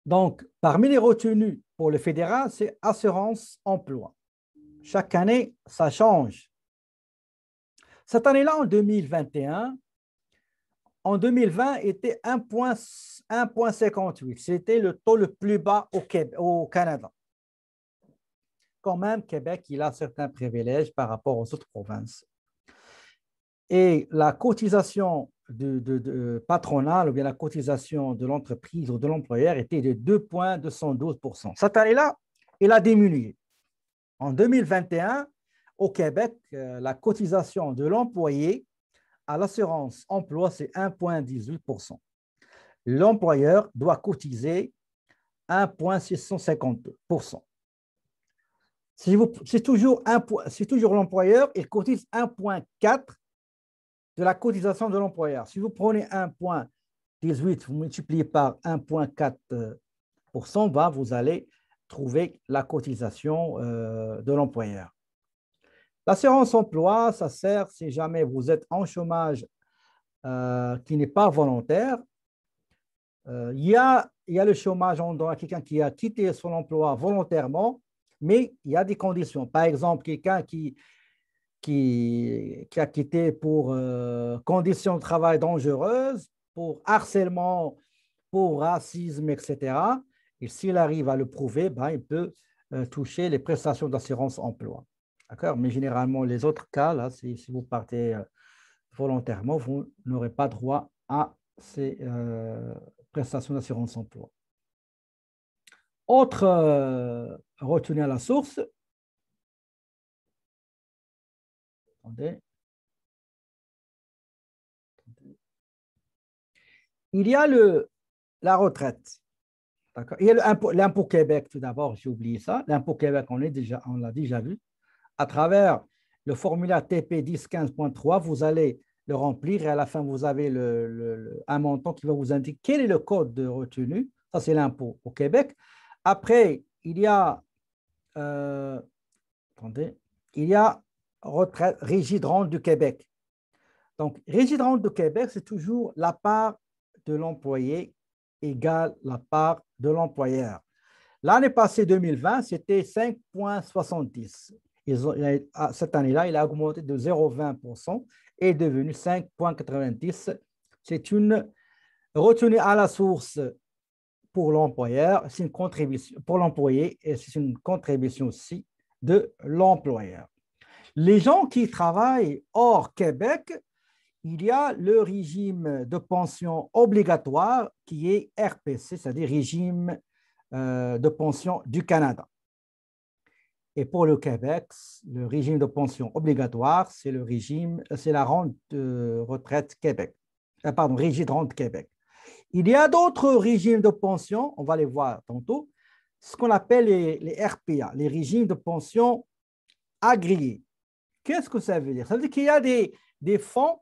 Donc, parmi les retenues pour le fédéral, c'est assurance emploi. Chaque année, ça change. Cette année-là, en 2021, en 2020, était 1,58. C'était le taux le plus bas au Canada. Quand même, Québec, il a certains privilèges par rapport aux autres provinces. Et la cotisation patronale ou bien la cotisation de l'entreprise ou de l'employeur était de 2,212%. Cette année-là, il a diminué. En 2021, au Québec, la cotisation de l'employé à l'assurance emploi, c'est 1,18%. L'employeur doit cotiser 1,650%. C'est toujours l'employeur, il cotise 1,4 de la cotisation de l'employeur. Si vous prenez 1,18, vous multipliez par 1,4%, vous allez trouver la cotisation de l'employeur. L'assurance emploi, ça sert si jamais vous êtes en chômage qui n'est pas volontaire. Il y a le chômage en droit, quelqu'un qui a quitté son emploi volontairement, mais il y a des conditions. Par exemple, quelqu'un qui a quitté pour conditions de travail dangereuses, pour harcèlement, pour racisme, etc. Et s'il arrive à le prouver, il peut toucher les prestations d'assurance emploi. D'accord? Mais généralement, les autres cas, là, si vous partez volontairement, vous n'aurez pas droit à ces prestations d'assurance emploi. Autre retenue à la source. Attendez. Il y a la retraite. Il y a l'impôt Québec, tout d'abord, j'ai oublié ça. L'impôt Québec, on l'a déjà vu. À travers le formulaire TP 1015.3, vous allez le remplir et à la fin, vous avez un montant qui va vous indiquer quel est le code de retenue. Ça, c'est l'impôt au Québec. Après, il y a retraite, Régie de rente du Québec. Donc, Régie de rente du Québec, c'est toujours la part de l'employé égale la part de l'employeur. L'année passée, 2020, c'était 5,70. Cette année-là, il a augmenté de 0,20% et est devenu 5,90. C'est une retenue à la source pour l'employeur, c'est une contribution pour l'employé et c'est une contribution aussi de l'employeur. Les gens qui travaillent hors Québec, il y a le régime de pension obligatoire qui est RPC, c'est-à-dire régime de pension du Canada. Et pour le Québec, le régime de pension obligatoire, c'est la rente de retraite Québec. Régime de rente Québec. Il y a d'autres régimes de pension, on va les voir tantôt, ce qu'on appelle les RPA, les régimes de pension agréés. Qu'est-ce que ça veut dire? Ça veut dire qu'il y a des fonds,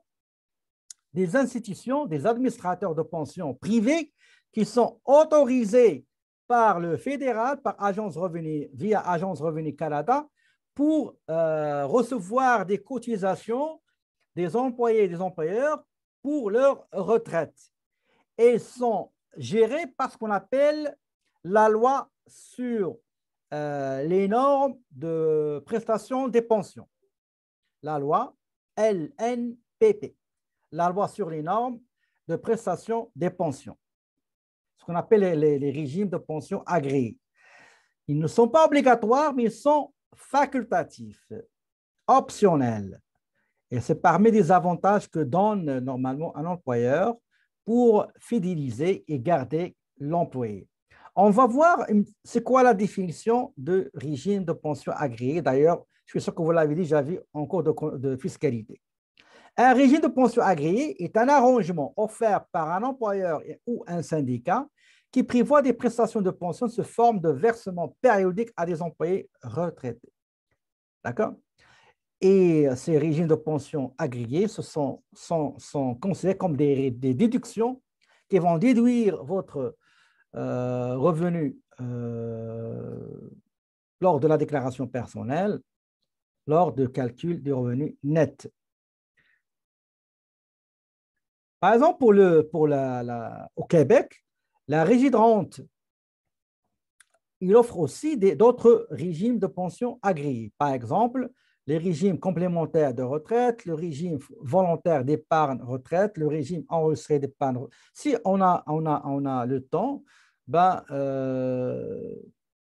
des institutions, des administrateurs de pension privés qui sont autorisés par le fédéral, par Agence Revenu, via Agence Revenu Canada, pour recevoir des cotisations des employés et des employeurs pour leur retraite. Et ils sont gérés par ce qu'on appelle la loi sur les normes de prestation des pensions. La loi LNPP, la loi sur les normes de prestation des pensions. Ce qu'on appelle les régimes de pension agréés. Ils ne sont pas obligatoires, mais ils sont facultatifs, optionnels. Et c'est parmi les avantages que donne normalement un employeur pour fidéliser et garder l'employé. On va voir c'est quoi la définition de régime de pension agréé. D'ailleurs, je suis sûr que vous l'avez déjà vu en cours de fiscalité. Un régime de pension agréé est un arrangement offert par un employeur ou un syndicat qui prévoit des prestations de pension sous forme de versement périodique à des employés retraités. D'accord? Et ces régimes de pension agréés sont considérés comme des déductions qui vont déduire votre revenu lors de la déclaration personnelle, lors du calcul du revenu net. Par exemple, au Québec, la régie de rente il offre aussi d'autres régimes de pension agréés. Par exemple, les régimes complémentaires de retraite, le régime volontaire d'épargne retraite, le régime enregistré d'épargne. Si on a le temps, ben,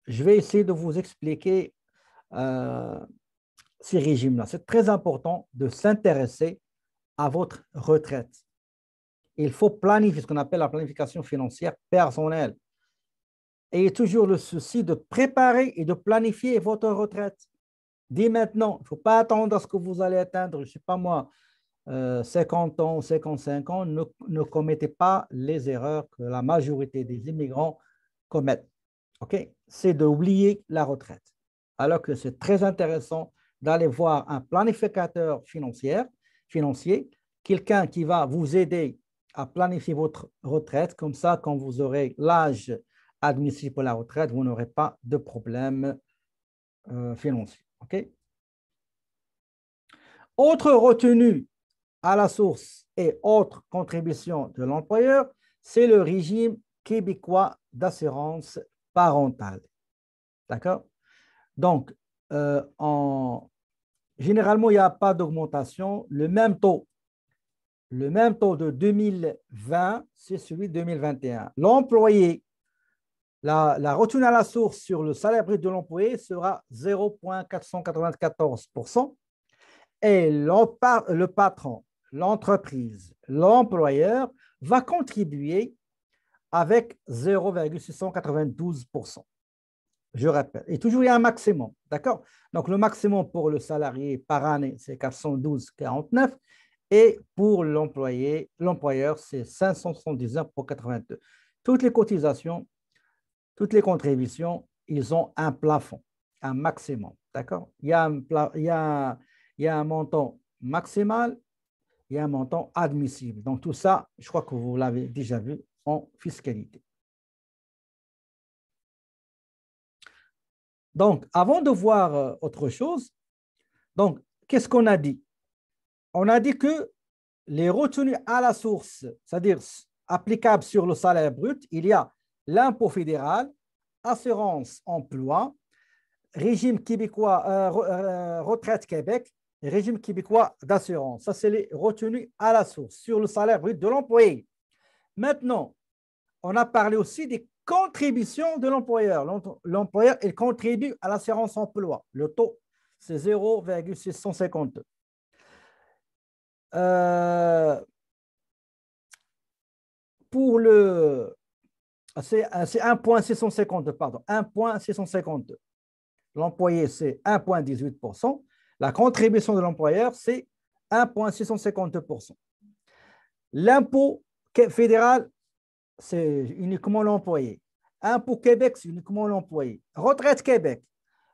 je vais essayer de vous expliquer euh, ces régimes-là. C'est très important de s'intéresser à votre retraite. Il faut planifier ce qu'on appelle la planification financière personnelle. Ayez toujours le souci de préparer et de planifier votre retraite. Dès maintenant, il ne faut pas attendre à ce que vous allez atteindre, je ne sais pas moi, 50 ans, 55 ans. Ne commettez pas les erreurs que la majorité des immigrants commettent. Okay? C'est d'oublier la retraite. Alors que c'est très intéressant d'aller voir un planificateur financier, quelqu'un qui va vous aider à planifier votre retraite. Comme ça, quand vous aurez l'âge admissible pour la retraite, vous n'aurez pas de problème financier. Okay? Autre retenue à la source et autre contribution de l'employeur, c'est le régime québécois d'assurance parentale. D'accord? Donc, généralement, il n'y a pas d'augmentation. Le même taux de 2020, c'est celui de 2021. L'employé, la retenue à la source sur le salaire brut de l'employé sera 0,494%. Et le patron, l'entreprise, l'employeur va contribuer avec 0,692%. Je répète. Et toujours, il y a un maximum. D'accord? Donc, le maximum pour le salarié par année, c'est 412,49. Et pour l'employeur, c'est 579 pour 82. Toutes les cotisations, toutes les contributions, ils ont un plafond, un maximum. D'accord? Il y a un montant maximal, il y a un montant admissible. Donc, tout ça, je crois que vous l'avez déjà vu en fiscalité. Donc, avant de voir autre chose, donc, qu'est-ce qu'on a dit? On a dit que les retenues à la source, c'est-à-dire applicables sur le salaire brut, il y a l'impôt fédéral, assurance emploi, régime québécois, retraite Québec, régime québécois d'assurance. Ça, c'est les retenues à la source sur le salaire brut de l'employé. Maintenant, on a parlé aussi des contributions de l'employeur. L'employeur, il contribue à l'assurance emploi. Le taux, c'est 0,652. Pour le... C'est 1,650, pardon. 1,652. L'employé, c'est 1,18%. La contribution de l'employeur, c'est 1,650%. L'impôt fédéral, c'est uniquement l'employé. Impôt Québec, c'est uniquement l'employé. Retraite Québec,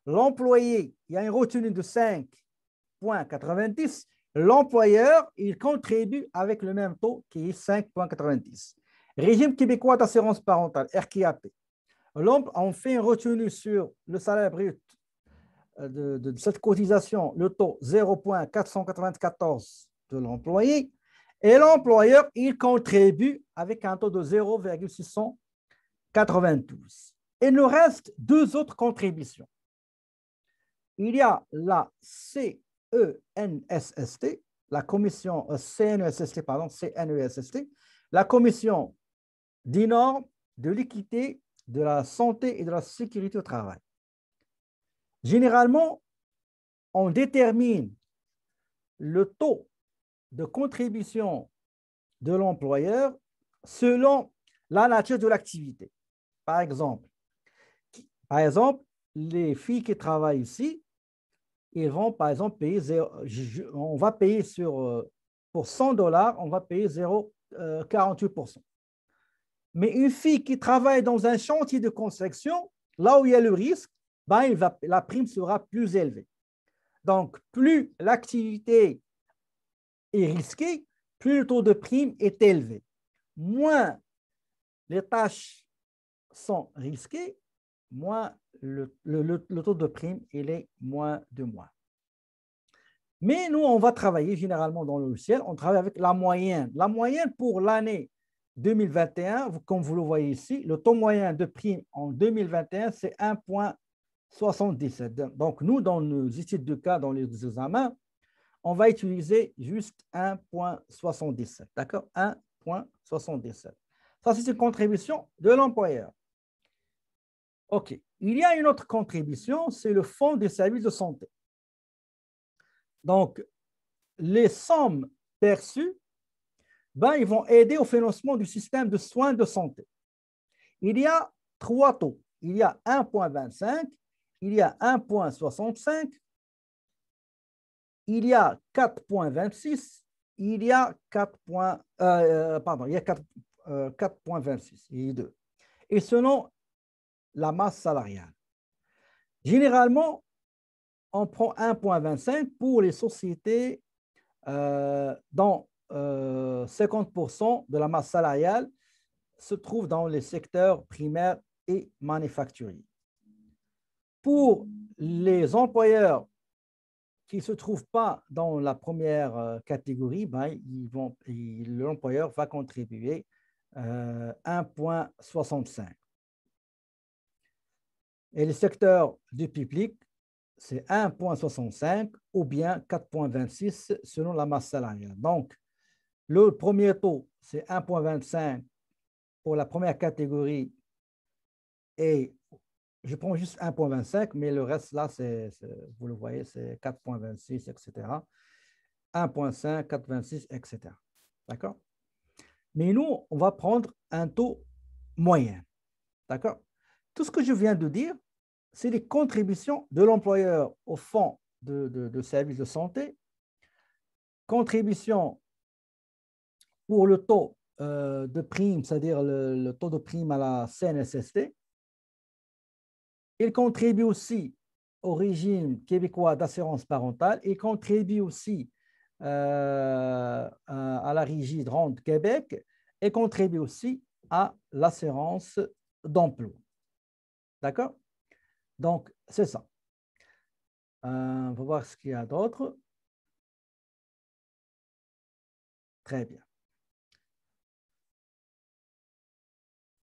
l'employé, il y a une retenue de 5,90. L'employeur, il contribue avec le même taux qui est 5,90. Régime québécois d'assurance parentale, RQAP. On fait une retenue sur le salaire brut de cette cotisation, le taux 0,494 de l'employé, et l'employeur, il contribue avec un taux de 0,692. Il nous reste deux autres contributions. Il y a la CNESST, la commission CNESST, la commission des normes de l'équité, de la santé et de la sécurité au travail. Généralement, on détermine le taux de contribution de l'employeur selon la nature de l'activité. Par exemple, les filles qui travaillent ici, ils vont, par exemple, payer on va payer pour $100, on va payer 0,48%. Mais une fille qui travaille dans un chantier de construction, là où il y a le risque, ben, la prime sera plus élevée. Donc, plus l'activité est risquée, plus le taux de prime est élevé. Moins les tâches sont risquées, moins le taux de prime il est moins de moins. Mais nous, on va travailler généralement dans le logiciel, on travaille avec la moyenne. La moyenne pour l'année 2021, comme vous le voyez ici, le taux moyen de prime en 2021, c'est 1,77. Donc, nous, dans nos études de cas, dans les examens, on va utiliser juste 1,77. D'accord? 1,77. Ça, c'est une contribution de l'employeur. OK. Il y a une autre contribution, c'est le fonds des services de santé. Donc, les sommes perçues, ils vont aider au financement du système de soins de santé. Il y a 3 taux. Il y a 1,25, il y a 1,65, il y a 4,26, il y a 4,26. Il y a 2. Et selon la masse salariale. Généralement, on prend 1,25 pour les sociétés dont 50% de la masse salariale se trouve dans les secteurs primaires et manufacturiers. Pour les employeurs qui ne se trouvent pas dans la première catégorie, l'employeur va contribuer 1,65. Et le secteur du public, c'est 1,65 ou bien 4,26 selon la masse salariale. Donc, le premier taux, c'est 1,25 pour la première catégorie et je prends juste 1,25, mais le reste là, vous le voyez, c'est 4,26, etc. 1,5, 4,26, etc. D'accord? Mais nous, on va prendre un taux moyen. D'accord? Tout ce que je viens de dire, c'est les contributions de l'employeur au fonds de services de santé, contribution pour le taux de prime, c'est-à-dire le taux de prime à la CNSST. Il contribue aussi au régime québécois d'assurance parentale. Il contribue aussi à la Régie de rente Québec et contribue aussi à l'assurance d'emploi. D'accord? Donc, c'est ça. On va voir ce qu'il y a d'autre. Très bien.